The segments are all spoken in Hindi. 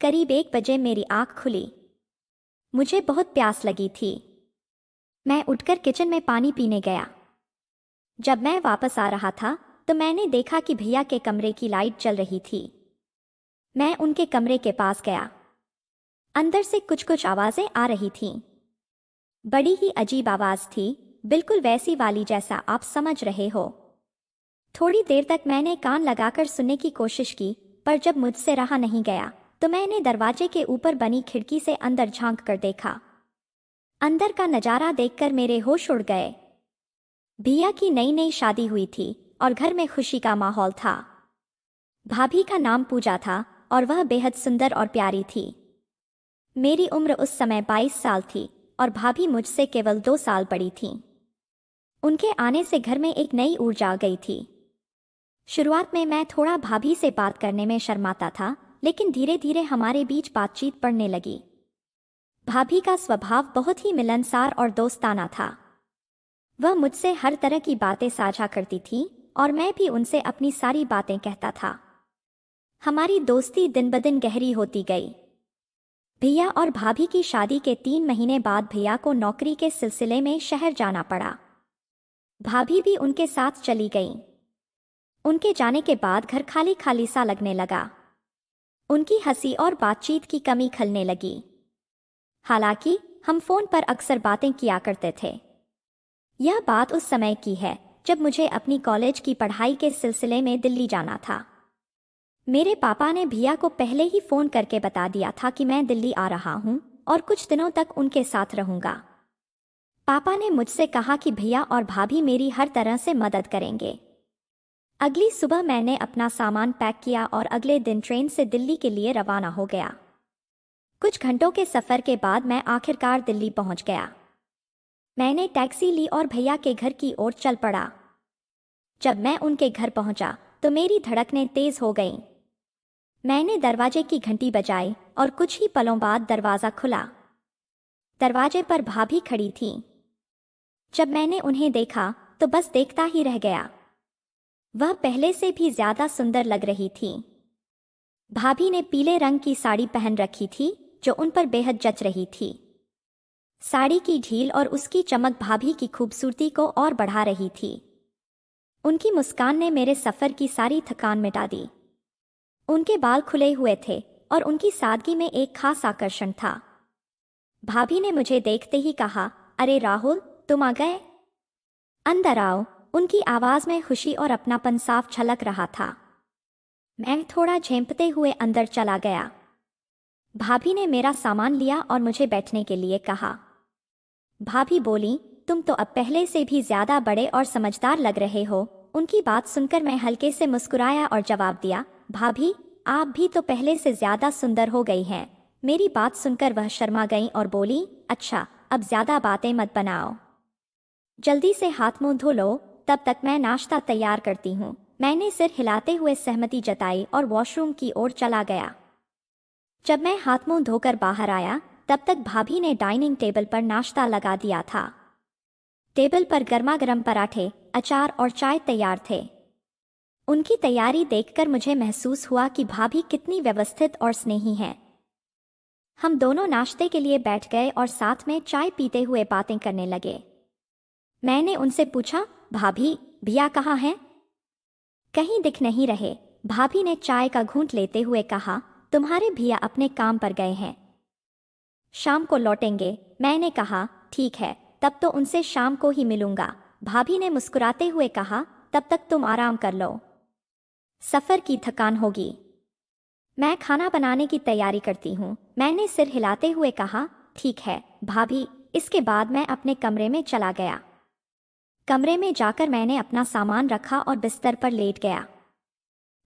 करीब 1 बजे मेरी आंख खुली। मुझे बहुत प्यास लगी थी। मैं उठकर किचन में पानी पीने गया। जब मैं वापस आ रहा था तो मैंने देखा कि भैया के कमरे की लाइट जल रही थी। मैं उनके कमरे के पास गया। अंदर से कुछ कुछ आवाजें आ रही थीं। बड़ी ही अजीब आवाज थी, बिल्कुल वैसी वाली जैसा आप समझ रहे हो। थोड़ी देर तक मैंने कान लगाकर सुनने की कोशिश की, पर जब मुझसे रहा नहीं गया तो मैंने दरवाजे के ऊपर बनी खिड़की से अंदर झांक कर देखा। अंदर का नजारा देखकर मेरे होश उड़ गए। भैया की नई नई शादी हुई थी और घर में खुशी का माहौल था। भाभी का नाम पूजा था और वह बेहद सुंदर और प्यारी थी। मेरी उम्र उस समय 22 साल थी और भाभी मुझसे केवल 2 साल बड़ी थीं। उनके आने से घर में एक नई ऊर्जा आ गई थी। शुरुआत में मैं थोड़ा भाभी से बात करने में शर्माता था, लेकिन धीरे धीरे हमारे बीच बातचीत बढ़ने लगी। भाभी का स्वभाव बहुत ही मिलनसार और दोस्ताना था। वह मुझसे हर तरह की बातें साझा करती थी और मैं भी उनसे अपनी सारी बातें कहता था। हमारी दोस्ती दिन ब दिन गहरी होती गई। भैया और भाभी की शादी के 3 महीने बाद भैया को नौकरी के सिलसिले में शहर जाना पड़ा। भाभी भी उनके साथ चली गईं। उनके जाने के बाद घर खाली खाली सा लगने लगा। उनकी हंसी और बातचीत की कमी खलने लगी। हालांकि हम फोन पर अक्सर बातें किया करते थे। यह बात उस समय की है जब मुझे अपनी कॉलेज की पढ़ाई के सिलसिले में दिल्ली जाना था। मेरे पापा ने भैया को पहले ही फोन करके बता दिया था कि मैं दिल्ली आ रहा हूं और कुछ दिनों तक उनके साथ रहूंगा। पापा ने मुझसे कहा कि भैया और भाभी मेरी हर तरह से मदद करेंगे। अगली सुबह मैंने अपना सामान पैक किया और अगले दिन ट्रेन से दिल्ली के लिए रवाना हो गया। कुछ घंटों के सफर के बाद मैं आखिरकार दिल्ली पहुंच गया। मैंने टैक्सी ली और भैया के घर की ओर चल पड़ा। जब मैं उनके घर पहुंचा तो मेरी धड़कनें तेज हो गईं। मैंने दरवाजे की घंटी बजाई और कुछ ही पलों बाद दरवाजा खुला। दरवाजे पर भाभी खड़ी थीं। जब मैंने उन्हें देखा तो बस देखता ही रह गया। वह पहले से भी ज्यादा सुंदर लग रही थीं। भाभी ने पीले रंग की साड़ी पहन रखी थी जो उन पर बेहद जच रही थी। साड़ी की ढील और उसकी चमक भाभी की खूबसूरती को और बढ़ा रही थी। उनकी मुस्कान ने मेरे सफर की सारी थकान मिटा दी। उनके बाल खुले हुए थे और उनकी सादगी में एक खास आकर्षण था। भाभी ने मुझे देखते ही कहा, अरे राहुल, तुम आ गए? अंदर आओ। उनकी आवाज में खुशी और अपनापन साफ झलक रहा था। मैं थोड़ा झेंपते हुए अंदर चला गया। भाभी ने मेरा सामान लिया और मुझे बैठने के लिए कहा। भाभी बोली, तुम तो अब पहले से भी ज्यादा बड़े और समझदार लग रहे हो। उनकी बात सुनकर मैं हल्के से मुस्कुराया और जवाब दिया, भाभी, आप भी तो पहले से ज्यादा सुंदर हो गई हैं। मेरी बात सुनकर वह शर्मा गई और बोली, अच्छा, अब ज्यादा बातें मत बनाओ। जल्दी से हाथ मुंह धो लो, तब तक मैं नाश्ता तैयार करती हूँ। मैंने सिर हिलाते हुए सहमति जताई और वॉशरूम की ओर चला गया। जब मैं हाथ मुंह धोकर बाहर आया तब तक भाभी ने डाइनिंग टेबल पर नाश्ता लगा दिया था। टेबल पर गर्मा गर्म पराठे, अचार और चाय तैयार थे। उनकी तैयारी देखकर मुझे महसूस हुआ कि भाभी कितनी व्यवस्थित और स्नेही हैं। हम दोनों नाश्ते के लिए बैठ गए और साथ में चाय पीते हुए बातें करने लगे। मैंने उनसे पूछा, भाभी, भैया कहाँ हैं? कहीं दिख नहीं रहे। भाभी ने चाय का घूंट लेते हुए कहा, तुम्हारे भैया अपने काम पर गए हैं, शाम को लौटेंगे। मैंने कहा, ठीक है, तब तो उनसे शाम को ही मिलूंगा। भाभी ने मुस्कुराते हुए कहा, तब तक तुम आराम कर लो, सफर की थकान होगी। मैं खाना बनाने की तैयारी करती हूँ। मैंने सिर हिलाते हुए कहा, ठीक है भाभी। इसके बाद मैं अपने कमरे में चला गया। कमरे में जाकर मैंने अपना सामान रखा और बिस्तर पर लेट गया।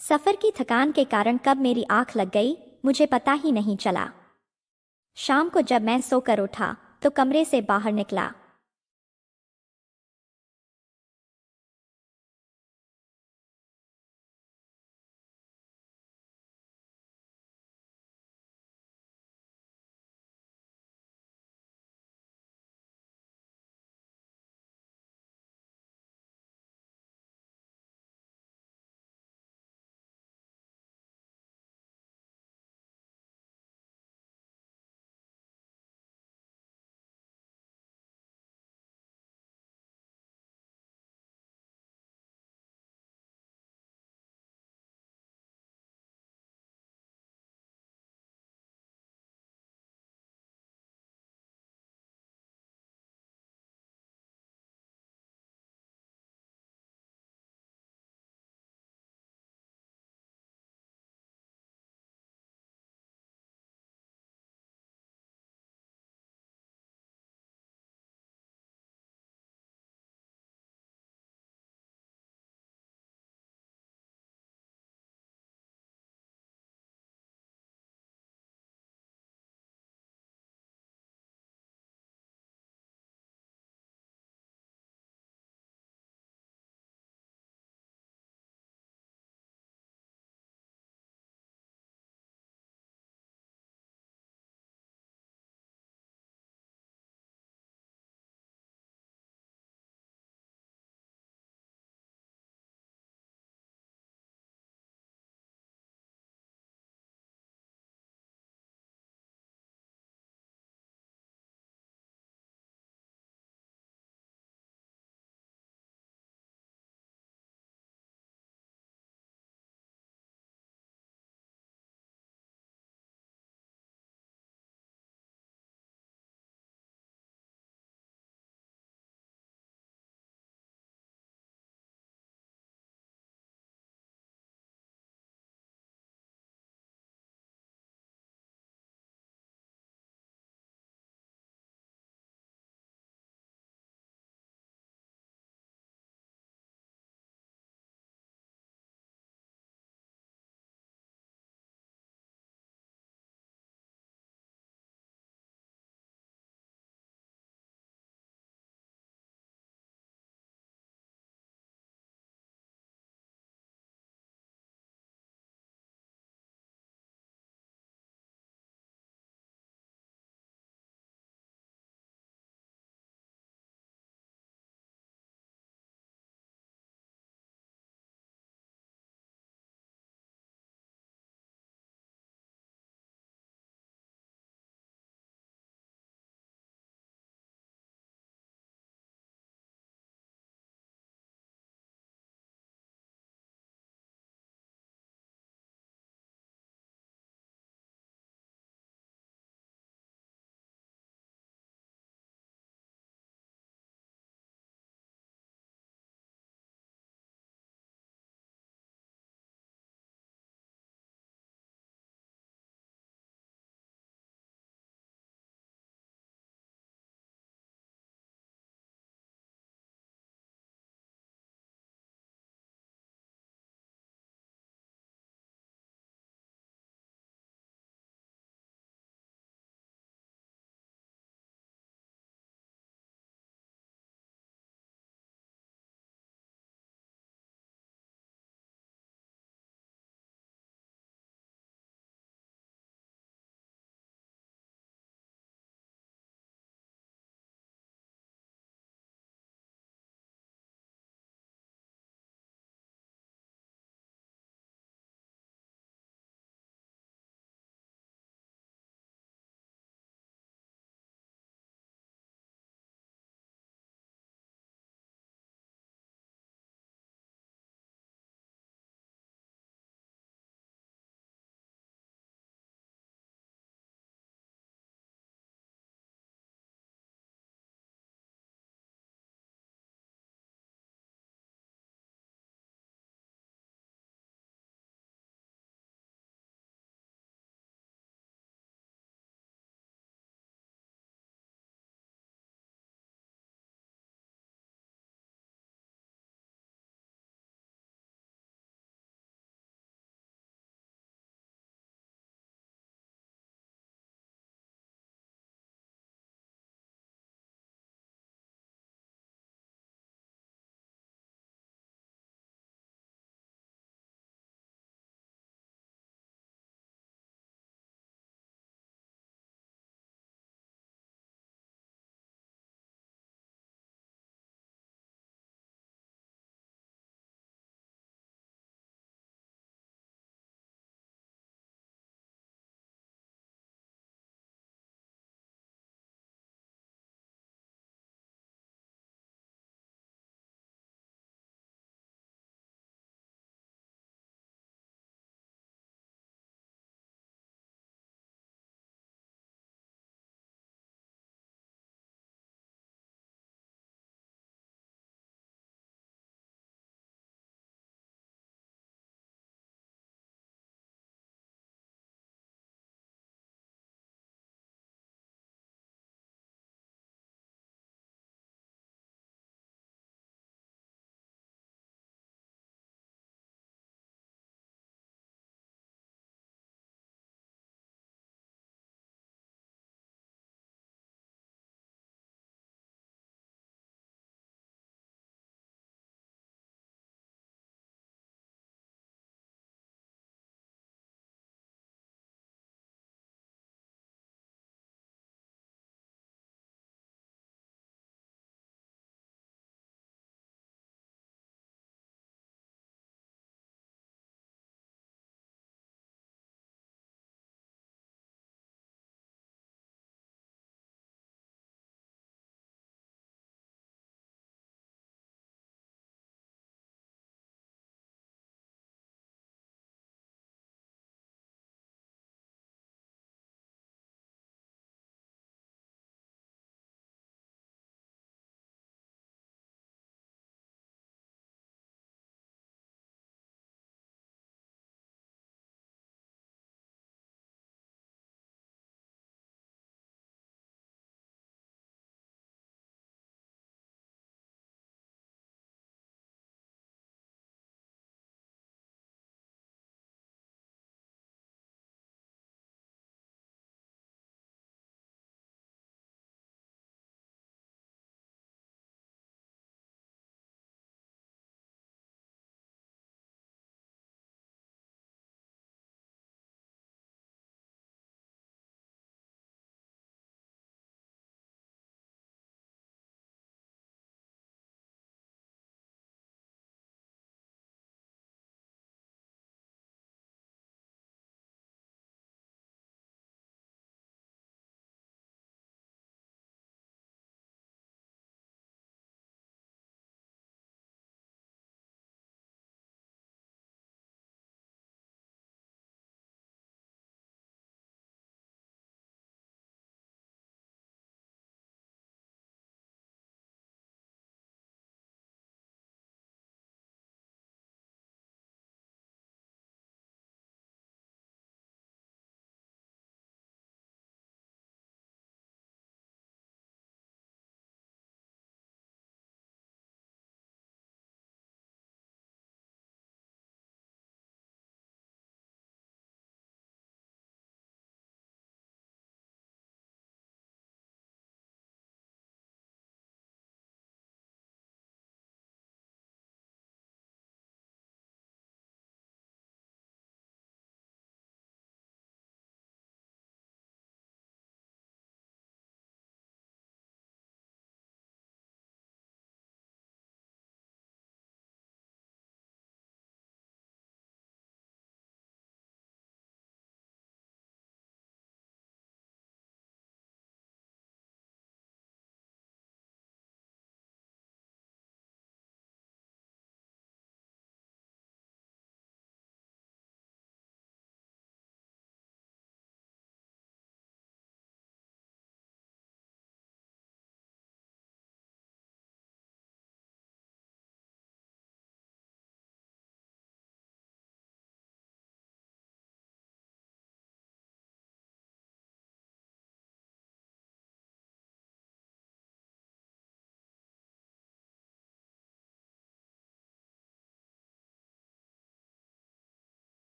सफर की थकान के कारण कब मेरी आंख लग गई मुझे पता ही नहीं चला। शाम को जब मैं सोकर उठा तो कमरे से बाहर निकला।